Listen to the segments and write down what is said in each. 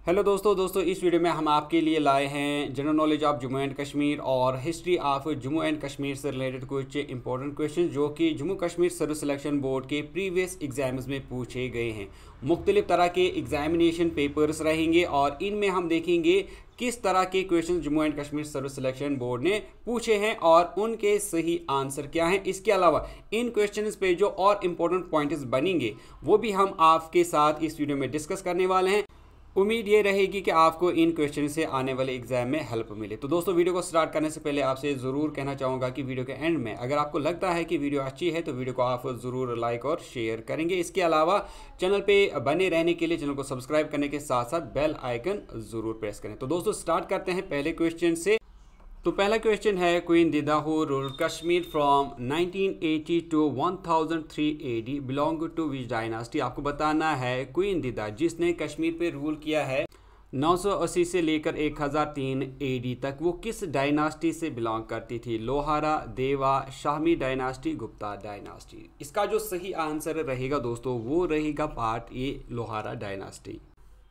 Hello दोस्तों इस video में हम आपके लिए लाए हैं general knowledge of Jammu and Kashmir और history of Jammu and Kashmir से रिलेटेड कुछ इंपॉर्टेंट क्वेश्चन जो कि Jammu Kashmir service selection board के प्रीवियस एग्जाम्स में पूछे गए हैं। मुख्तलिफ तरह के एग्जामिनेशन पेपर्स रहेंगे और इनमें हम देखेंगे किस तरह के question Jammu and Kashmir service selection board ने पूछे हैं और उनके सही आंसर क्या हैं। इसके अलावा इन क्वेश्चंस पे जो और इम्पोर्टेंट पॉइंट्स बनेंगे वो भी हम आपके साथ इस वीडियो में डिस्कस करने वाले हैं। उम्मीद ये रहेगी कि आपको इन क्वेश्चन से आने वाले एग्जाम में हेल्प मिले। तो दोस्तों वीडियो को स्टार्ट करने से पहले आपसे ज़रूर कहना चाहूँगा कि वीडियो के एंड में अगर आपको लगता है कि वीडियो अच्छी है तो वीडियो को आप ज़रूर लाइक और शेयर करेंगे। इसके अलावा चैनल पे बने रहने के लिए चैनल को सब्सक्राइब करने के साथ साथ बेल आइकन ज़रूर प्रेस करें। तो दोस्तों स्टार्ट करते हैं पहले क्वेश्चन से। तो पहला क्वेश्चन है queen Didda who ruled Kashmir from 1980 to 1003 AD belong to which dynasty. आपको बताना है क्वीन दिदा जिसने कश्मीर पे रूल किया है 980 से लेकर 1003 AD तक, वो किस डायनास्टी से बिलोंग करती थी? लोहारा, देवा, शामी डायनास्टी, गुप्ता डायनास्टी। इसका जो सही आंसर रहेगा दोस्तों वो रहेगा पार्ट ए, लोहारा डायनास्टी।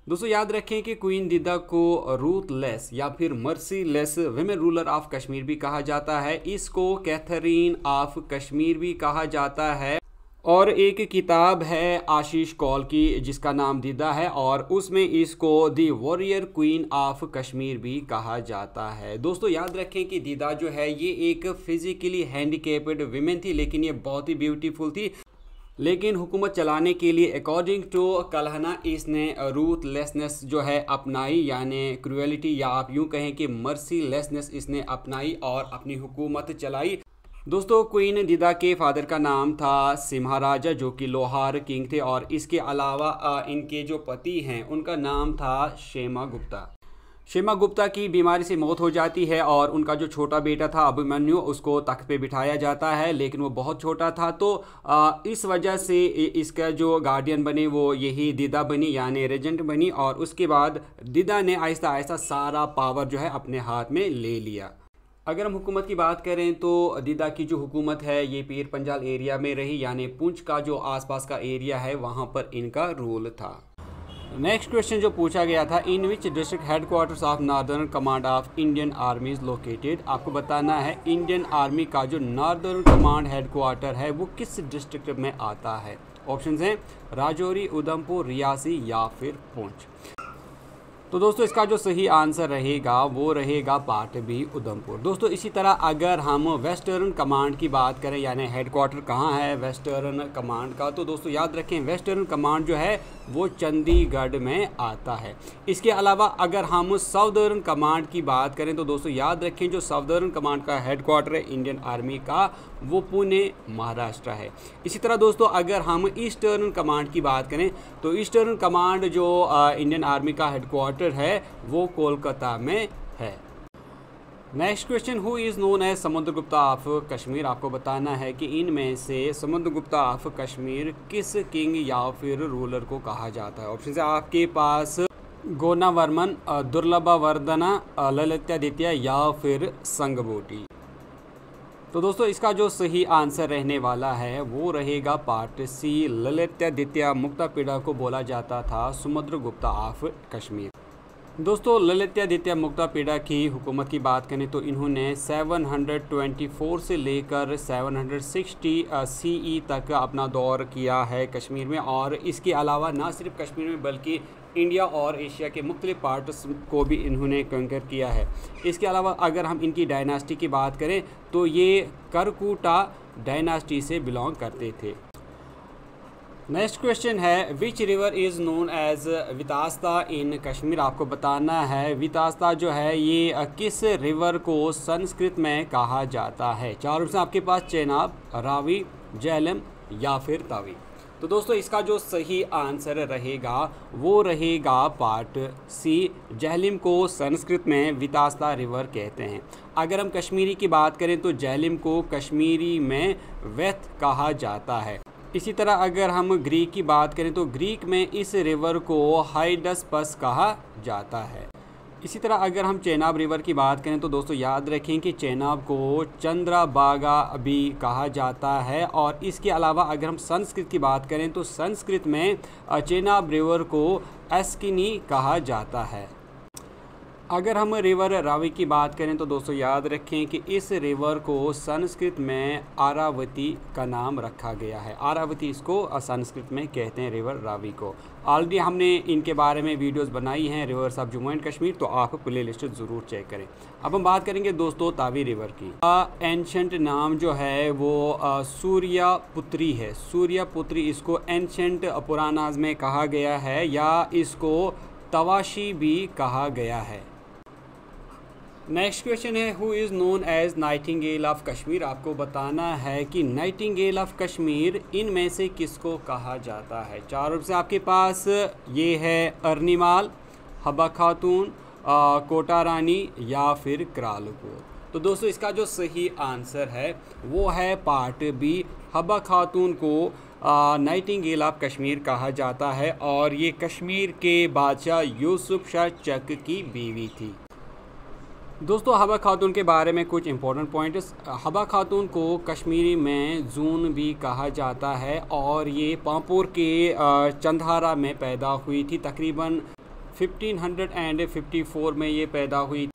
दोस्तों याद रखें कि क्वीन दिदा को रूथलेस या फिर merciless women ruler of Kashmir भी कहा जाता है। इसको कैथरीन ऑफ कश्मीर भी कहा जाता है। और एक किताब है आशीष कौल की जिसका नाम दिदा है और उसमें इसको दी वॉरियर क्वीन ऑफ कश्मीर भी कहा जाता है। दोस्तों याद रखें कि दिदा जो है ये एक फिजिकली हैंडीकेप्ड विमेन थी, लेकिन ये बहुत ही ब्यूटीफुल थी। लेकिन हुकूमत चलाने के लिए अकॉर्डिंग टू कल्हना इसने रूथलेसनेस जो है अपनाई, यानी क्रूएलिटी या आप यूं कहें कि मर्सीलेसनेस इसने अपनाई और अपनी हुकूमत चलाई। दोस्तों क्वीन दिदा के फादर का नाम था सिम्हाराजा जो कि लोहार किंग थे और इसके अलावा इनके जो पति हैं उनका नाम था शेमा गुप्ता। शेमा गुप्ता की बीमारी से मौत हो जाती है और उनका जो छोटा बेटा था अभिमन्यु उसको तख्त पे बिठाया जाता है, लेकिन वो बहुत छोटा था तो इस वजह से इसका जो गार्डियन बने वो यही दिदा बनी यानी रेजेंट बनी और उसके बाद दिदा ने आहिस्ता आहिस्ता सारा पावर जो है अपने हाथ में ले लिया। अगर हम हुकूमत की बात करें तो दिदा की जो हुकूमत है ये पीर पंजाल एरिया में रही, यानी पुंछ का जो आसपास का एरिया है वहाँ पर इनका रूल था। नेक्स्ट क्वेश्चन जो पूछा गया था, in which district headquarters of northern command of Indian army is located. आपको बताना है इंडियन आर्मी का जो नॉर्दर्न कमांड हेडक्वार्टर है वो किस डिस्ट्रिक्ट में आता है। ऑप्शंस हैं राजौरी, उधमपुर, रियासी या फिर पुंछ। तो दोस्तों इसका जो सही आंसर रहेगा वो रहेगा पार्ट बी, उधमपुर। दोस्तों इसी तरह अगर हम वेस्टर्न कमांड की बात करें यानी हेडक्वार्टर कहाँ है वेस्टर्न कमांड का, तो दोस्तों याद रखें वेस्टर्न कमांड जो है वो चंडीगढ़ में आता है। इसके अलावा अगर हम साउदर्न कमांड की बात करें तो दोस्तों याद रखें जो साउदर्न कमांड का हेडक्वार्टर है इंडियन आर्मी का वो पुणे महाराष्ट्र है। इसी तरह दोस्तों अगर हम ईस्टर्न कमांड की बात करें तो ईस्टर्न कमांड जो इंडियन आर्मी का हेडक्वार्टर है वो कोलकाता में है। Next question, who is known as Samudragupta of Kashmir. आपको बताना है कि इनमें से समुद्रगुप्ता ऑफ कश्मीर किस किंग या फिर रूलर को कहा जाता है। ऑप्शन है आपके पास गोनावर्मन, दुर्लभावर्धना, ललितादित्य या फिर संगबोटी। तो दोस्तों इसका जो सही आंसर रहने वाला है वो रहेगा पार्ट सी, ललितादित्य मुक्तापिड़ा को बोला जाता था समुद्रगुप्ता ऑफ कश्मीर। दोस्तों ललितादित्य मुक्तापिड़ा की हुकूमत की बात करें तो इन्होंने 724 से लेकर 760 CE तक अपना दौर किया है कश्मीर में और इसके अलावा ना सिर्फ कश्मीर में बल्कि इंडिया और एशिया के मुख्तलिफ पार्ट्स को भी इन्होंने कंकर किया है। इसके अलावा अगर हम इनकी डायनास्टी की बात करें तो ये करकुटा डायनास्टी से बिलोंग करते थे। नेक्स्ट क्वेश्चन है, which river is known as Vitasta in Kashmir. आपको बताना है वितास्ता जो है ये किस रिवर को संस्कृत में कहा जाता है। चार ऑप्शन आपके पास चेनाब, रावी, झेलम या फिर तावी। तो दोस्तों इसका जो सही आंसर रहेगा वो रहेगा पार्ट सी, झेलम को संस्कृत में वितास्ता रिवर कहते हैं। अगर हम कश्मीरी की बात करें तो झेलम को कश्मीरी में वेथ कहा जाता है। इसी तरह अगर हम ग्रीक की बात करें तो ग्रीक में इस रिवर को हाइडस्पस कहा जाता है। इसी तरह अगर हम चेनाब रिवर की बात करें तो दोस्तों याद रखें कि चेनाब को चंद्रभागा भी कहा जाता है। और इसके अलावा अगर हम संस्कृत की बात करें तो संस्कृत में चेनाब रिवर को एस्किनी कहा जाता है। अगर हम रिवर रावी की बात करें तो दोस्तों याद रखें कि इस रिवर को संस्कृत में आरावती का नाम रखा गया है। आरावती इसको संस्कृत में कहते हैं रिवर रावी को। ऑलरेडी हमने इनके बारे में वीडियोस बनाई हैं reverse of Jammu and Kashmir, तो आप प्ले लिस्ट ज़रूर चेक करें। अब हम बात करेंगे दोस्तों तावी रिवर की। एंशंट नाम जो है वो सूर्यपुत्री है। सूर्यपुत्री इसको एंशंट पुरानाज में कहा गया है या इसको तवाशी भी कहा गया है। नेक्स्ट क्वेश्चन है who is known as nightingale of Kashmir. आपको बताना है कि नाइटिंगेल ऑफ कश्मीर इनमें से किसको कहा जाता है। चार ऑप्शन आपके पास ये है अर्निमाल, हब्बा खातून, कोटा रानी या फिर क्रालुपुर। तो दोस्तों इसका जो सही आंसर है वो है पार्ट बी, हब्बा खातून को नाइटिंगेल ऑफ कश्मीर कहा जाता है और ये कश्मीर के बादशाह यूसुफ शाह चक की बीवी थी। दोस्तों हब्बा खातून के बारे में कुछ इंपॉर्टेंट पॉइंट्स। हब्बा खातून को कश्मीरी में जून भी कहा जाता है और ये पांपोर के चंदहारा में पैदा हुई थी। तकरीबन 1554 में ये पैदा हुई।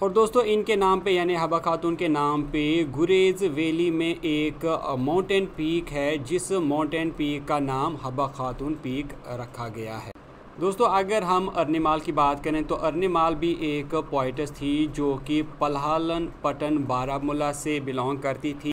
और दोस्तों इनके नाम पे यानी हब्बा खातून के नाम पे गुरेज वैली में एक माउंटेन पीक है जिस माउंटेन पीक का नाम हब्बा खातून पीक रखा गया है। दोस्तों अगर हम अर्निमाल की बात करें तो अर्निमाल भी एक पोइटस थी जो कि पल्हालन पटन बारामूला से बिलोंग करती थी।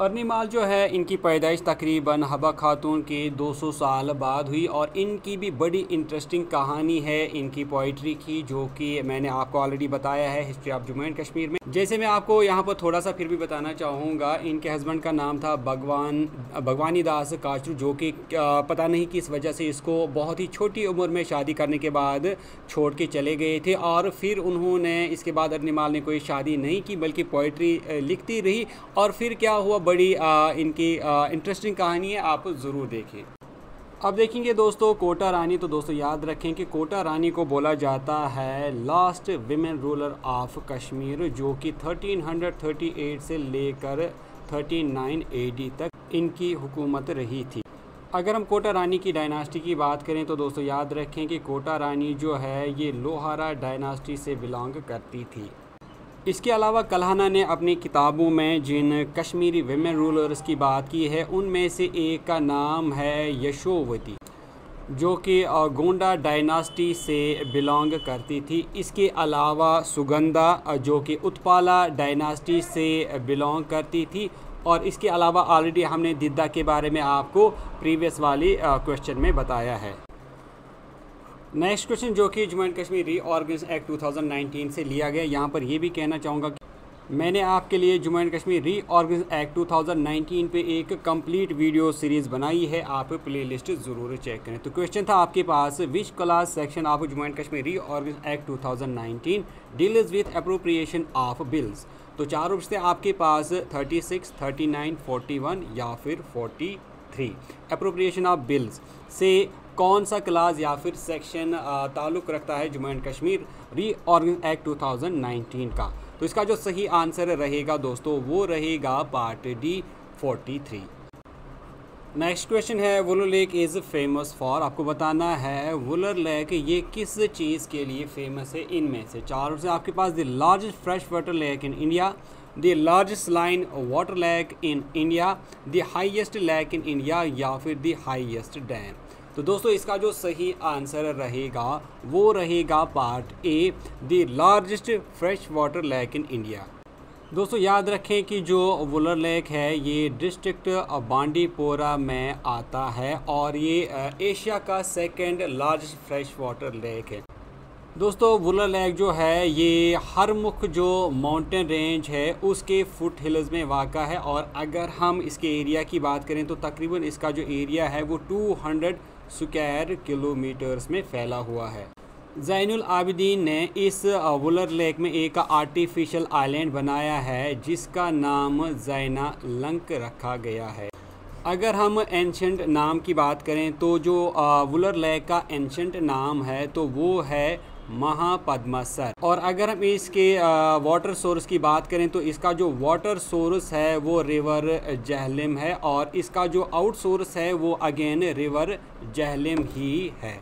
अर्निमाल जो है इनकी पैदाइश तकरीबन हब्बा खातून के 200 साल बाद हुई और इनकी भी बड़ी इंटरेस्टिंग कहानी है इनकी पोइट्री की, जो कि मैंने आपको ऑलरेडी बताया है history of Jammu and Kashmir में। जैसे मैं आपको यहाँ पर थोड़ा सा फिर भी बताना चाहूँगा, इनके हस्बैंड का नाम था भगवानी दास काचरू, जो कि पता नहीं किस वजह से इसको बहुत ही छोटी उम्र में शादी करने के बाद छोड़ के चले गए थे और फिर उन्होंने इसके बाद अर्निमाल ने कोई शादी नहीं की बल्कि पोइट्री लिखती रही। और फिर क्या हुआ, बड़ी इनकी इंटरेस्टिंग कहानी है, आप ज़रूर देखिए। अब देखेंगे दोस्तों कोटा रानी। तो दोस्तों याद रखें कि कोटा रानी को बोला जाता है last women ruler of Kashmir, जो कि 1338 से लेकर 39 AD तक इनकी हुकूमत रही थी। अगर हम कोटा रानी की डायनास्टी की बात करें तो दोस्तों याद रखें कि कोटा रानी जो है ये लोहारा डायनास्टी से बिलोंग करती थी। इसके अलावा कल्हाना ने अपनी किताबों में जिन कश्मीरी विमेन रूलर्स की बात की है उनमें से एक का नाम है यशोवती, जो कि गोंडा डायनास्टी से बिलोंग करती थी। इसके अलावा सुगंधा जो कि उत्पाला डायनास्टी से बिलोंग करती थी। और इसके अलावा ऑलरेडी हमने दिद्दा के बारे में आपको प्रीवियस वाली क्वेश्चन में बताया है। नेक्स्ट क्वेश्चन जो कि Jammu and Kashmir reorganisation act 2019 से लिया गया। यहाँ पर ये भी कहना चाहूँगा कि मैंने आपके लिए Jammu and Kashmir reorganisation act 2019 पे एक कंप्लीट वीडियो सीरीज़ बनाई है, आप प्लेलिस्ट ज़रूर चेक करें। तो क्वेश्चन था आपके पास, which clause section of Jammu and Kashmir reorganisation act 2019 deals with appropriation of bills. तो चार ऑप्शन थे आपके पास 36, 39, 41 या फिर 43। अप्रोप्रिएशन ऑफ बिल्स से कौन सा क्लास या फिर सेक्शन ताल्लुक़ रखता है Jammu and Kashmir reorganisation act 2019 का। तो इसका जो सही आंसर रहेगा दोस्तों वो रहेगा पार्ट डी 43। नेक्स्ट क्वेश्चन है Wular lake is famous for. आपको बताना है वुलर लेक ये किस चीज़ के लिए फेमस है। इनमें से चार से आपके पास the largest fresh water lake in India, the largest line water lake in India, the highest lake in India या फिर द हाईएस्ट डैम। तो दोस्तों इसका जो सही आंसर रहेगा वो रहेगा part A, the largest fresh water lake in India. दोस्तों याद रखें कि जो वुलर लेक है ये डिस्ट्रिक्ट बांडीपोरा में आता है और ये एशिया का second largest fresh water lake है। दोस्तों वुलर लेक जो है ये हरमुख जो माउंटेन रेंज है उसके फुट हिल्स में वाक़ा है और अगर हम इसके एरिया की बात करें तो तकरीबन इसका जो एरिया है वो 200 स्क्वायर किलोमीटर्स में फैला हुआ है। ज़ैनुल आबिदीन ने इस वुलर लेक में एक आर्टिफिशियल आइलैंड बनाया है जिसका नाम ज़ैना लंक रखा गया है। अगर हम एंशंट नाम की बात करें तो जो वुलर लेक का एंशंट नाम है तो वो है महापद्मासर। और अगर हम इसके वाटर सोर्स की बात करें तो इसका जो वाटर सोर्स है वो रिवर जहलम है और इसका जो आउट सोर्स है वो अगेन रिवर जहलम ही है।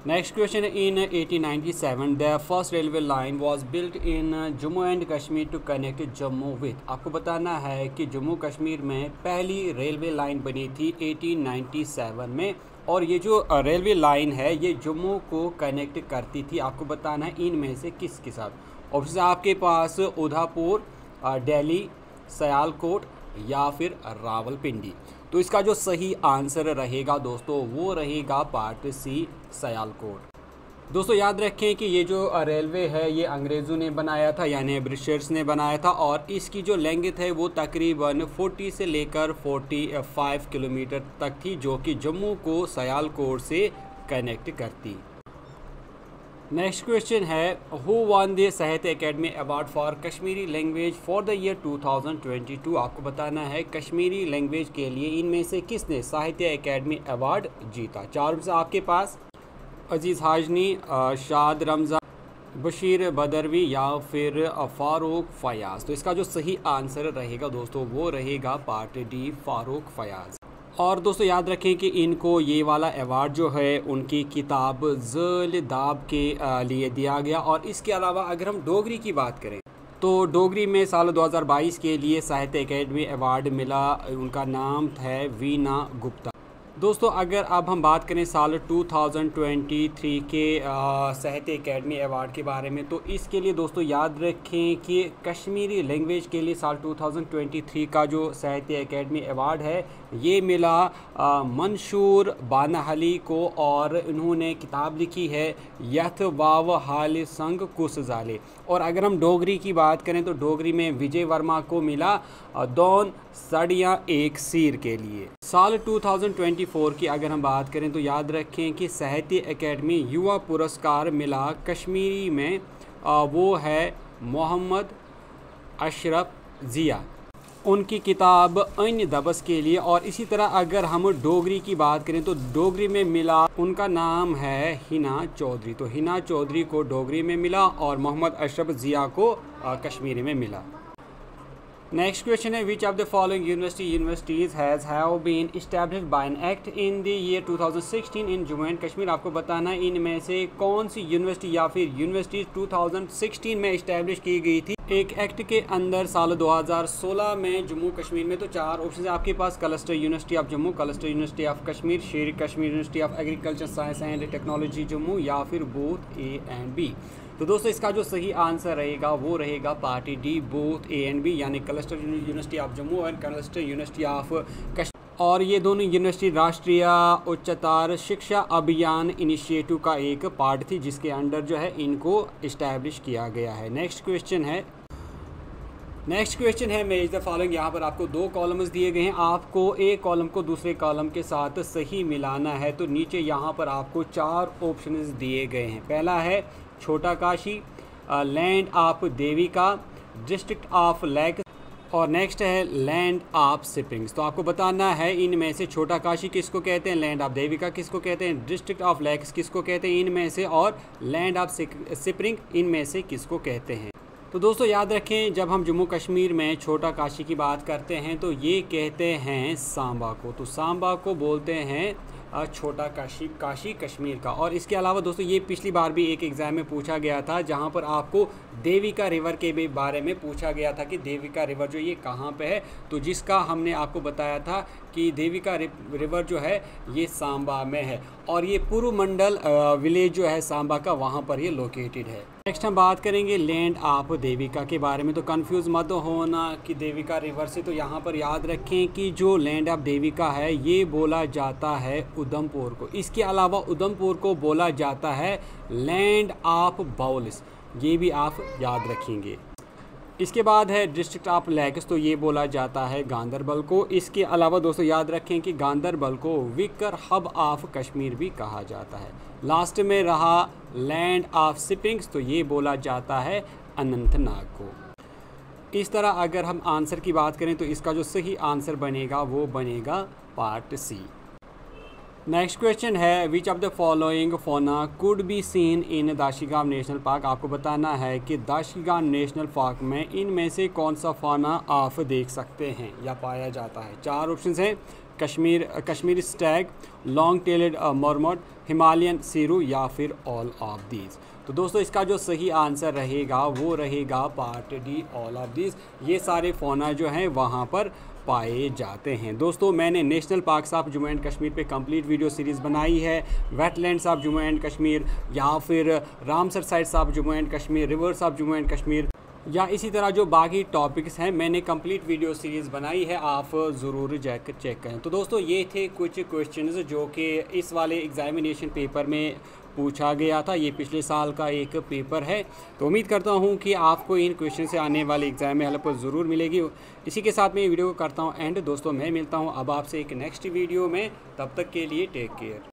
Next question, in 1897 the first railway line was built in Jammu and Kashmir to connect Jammu with. आपको बताना है कि जम्मू कश्मीर में पहली रेलवे लाइन बनी थी 1897 में, और ये जो रेलवे लाइन है ये जम्मू को कनेक्ट करती थी। आपको बताना है इनमें से किसके साथ। ऑप्शन आपके पास उदयपुर, दिल्ली, सियालकोट या फिर रावलपिंडी। तो इसका जो सही आंसर रहेगा दोस्तों वो रहेगा पार्ट सी, सियालकोट। दोस्तों याद रखें कि ये जो रेलवे है ये अंग्रेज़ों ने बनाया था, यानी ब्रिटिशर्स ने बनाया था, और इसकी जो लेंथ है वो तकरीबन 40 से लेकर 45 किलोमीटर तक थी, जो कि जम्मू को सियालकोट से कनेक्ट करती। नेक्स्ट क्वेश्चन है, हु वन द साहित्य academy award for Kashmiri language for the year 2022। आपको बताना है कश्मीरी लैंग्वेज के लिए इनमें से किसने साहित्य अकेडमी अवार्ड जीता। चार से आपके पास अजीज़ हाजनी, शाद रमज़ान, बशीर बदरवी या फिर फ़ारूक फ़याज़। तो इसका जो सही आंसर रहेगा दोस्तों वो रहेगा पार्ट डी, फ़ारूक फ़याज़। और दोस्तों याद रखें कि इनको ये वाला अवार्ड जो है उनकी किताब ज़ल दाब के लिए दिया गया। और इसके अलावा अगर हम डोगरी की बात करें तो डोगरी में साल 2022 के लिए साहित्य अकेडमी अवार्ड मिला, उनका नाम है वीना गुप्ता। दोस्तों अगर अब हम बात करें साल 2023 के साहित्य अकेडमी अवार्ड के बारे में, तो इसके लिए दोस्तों याद रखें कि कश्मीरी लैंग्वेज के लिए साल 2023 का जो साहित्य अकेडमी अवार्ड है ये मिला मंशूर बानाहली को, और इन्होंने किताब लिखी है यथ वाव हाल संग कुस जाले। और अगर हम डोगरी की बात करें तो डोगरी में विजय वर्मा को मिला दोन सड़ियाँ एक सीर के लिए। साल 2024 की अगर हम बात करें तो याद रखें कि साहित्य अकेडमी युवा पुरस्कार मिला कश्मीरी में, वो है मोहम्मद अशरफ ज़िया, उनकी किताब अन्य दबस के लिए। और इसी तरह अगर हम डोगरी की बात करें तो डोगरी में मिला, उनका नाम है हिना चौधरी। तो हिना चौधरी को डोगरी में मिला और मोहम्मद अशरफ ज़िया को कश्मीरी में मिला। नेक्स्ट क्वेश्चन है, which of the following universities have been established by an act in the year 2016 in Jammu and Kashmir. आपको बताना है इनमें से कौन सी यूनिवर्सिटी या फिर यूनिवर्सिटीज़ 2016 में इस्टेब्लिश की गई थी एक एक्ट के अंदर साल 2016 में जम्मू कश्मीर में। तो चार ऑप्शन है आपके पास, cluster university of Jammu, cluster university of Kashmir, Sher Kashmir university of agriculture science and technology Jammu, या फिर बोथ ए एंड बी। तो दोस्तों इसका जो सही आंसर रहेगा वो रहेगा party D, both A and B, यानी क्लस्टर यूनिवर्सिटी ऑफ जम्मू और क्लस्टर यूनिवर्सिटी ऑफ कश्मीर। और ये दोनों यूनिवर्सिटी राष्ट्रीय उच्चतर शिक्षा अभियान इनिशिएटिव का एक पार्ट थी, जिसके अंडर जो है इनको इस्टेब्लिश किया गया है। नेक्स्ट क्वेश्चन है मैच द फॉलोइंग। यहाँ पर आपको दो कॉलम्स दिए गए हैं, आपको एक कॉलम को दूसरे कॉलम के साथ सही मिलाना है। तो नीचे यहाँ पर आपको चार ऑप्शंस दिए गए हैं। पहला है छोटा Kashi, land of Devika, district of lake, और नेक्स्ट है लैंड ऑफ स्प्रिंग्स। तो आपको बताना है इनमें से छोटा काशी किसको कहते हैं, लैंड ऑफ देविका किसको कहते हैं, डिस्ट्रिक्ट ऑफ लेक्स किसको कहते हैं इनमें से, और लैंड ऑफ स्प्रिंग इनमें से किसको कहते हैं। तो दोस्तों याद रखें जब हम जम्मू कश्मीर में छोटा काशी की बात करते हैं तो ये कहते हैं सांबा को। तो सांबा को बोलते हैं छोटा काशी कश्मीर का। और इसके अलावा दोस्तों ये पिछली बार भी एक एग्ज़ाम में पूछा गया था, जहाँ पर आपको देविका रिवर के भी बारे में पूछा गया था कि देविका रिवर जो ये कहाँ पे है। तो जिसका हमने आपको बताया था कि देविका रिवर जो है ये सांबा में है, और ये पूर्व मंडल विलेज जो है सांबा का, वहाँ पर ये लोकेटेड है। नेक्स्ट हम बात करेंगे लैंड ऑफ देविका के बारे में। तो कंफ्यूज मत होना कि देविका रिवर से, तो यहाँ पर याद रखें कि जो लैंड ऑफ देविका है ये बोला जाता है उधमपुर को। इसके अलावा उधमपुर को बोला जाता है लैंड ऑफ बाउल्स, ये भी आप याद रखेंगे। इसके बाद है डिस्ट्रिक्ट ऑफ लेक्स, तो ये बोला जाता है गांदरबल को। इसके अलावा दोस्तों याद रखें कि गांदरबल को विकर हब ऑफ कश्मीर भी कहा जाता है। लास्ट में रहा लैंड ऑफ स्प्रिंग्स, तो ये बोला जाता है अनंतनाग को। इस तरह अगर हम आंसर की बात करें तो इसका जो सही आंसर बनेगा वो बनेगा पार्ट सी। नेक्स्ट क्वेश्चन है which of the following fauna could be seen in Dachigam national park. आपको बताना है कि दाशिगाम नेशनल पार्क में इनमें से कौन सा फौना आप देख सकते हैं या पाया जाता है। चार ऑप्शंस हैं, Kashmiri stag, long tailed marmot, Himalayan serow या फिर ऑल ऑफ दीज। तो दोस्तों इसका जो सही आंसर रहेगा वो रहेगा part D, all of these. ये सारे फौना जो हैं वहाँ पर पाए जाते हैं। दोस्तों मैंने national parks of Jammu and Kashmir पे कंप्लीट वीडियो सीरीज़ बनाई है, wetlands of Jammu and Kashmir या फिर Ramsar sites of Jammu and Kashmir, reverse of Jammu and Kashmir या इसी तरह जो बाकी टॉपिक्स हैं, मैंने कंप्लीट वीडियो सीरीज़ बनाई है, आप ज़रूर जाकर चेक करें। तो दोस्तों ये थे कुछ क्वेश्चंस जो कि इस वाले एग्ज़ामिनेशन पेपर में पूछा गया था। ये पिछले साल का एक पेपर है। तो उम्मीद करता हूँ कि आपको इन क्वेश्चन से आने वाले एग्ज़ाम में हेल्प ज़रूर मिलेगी। इसी के साथ मैं ये वीडियो को करता हूँ एंड। दोस्तों मैं मिलता हूँ अब आपसे एक नेक्स्ट वीडियो में, तब तक के लिए टेक केयर।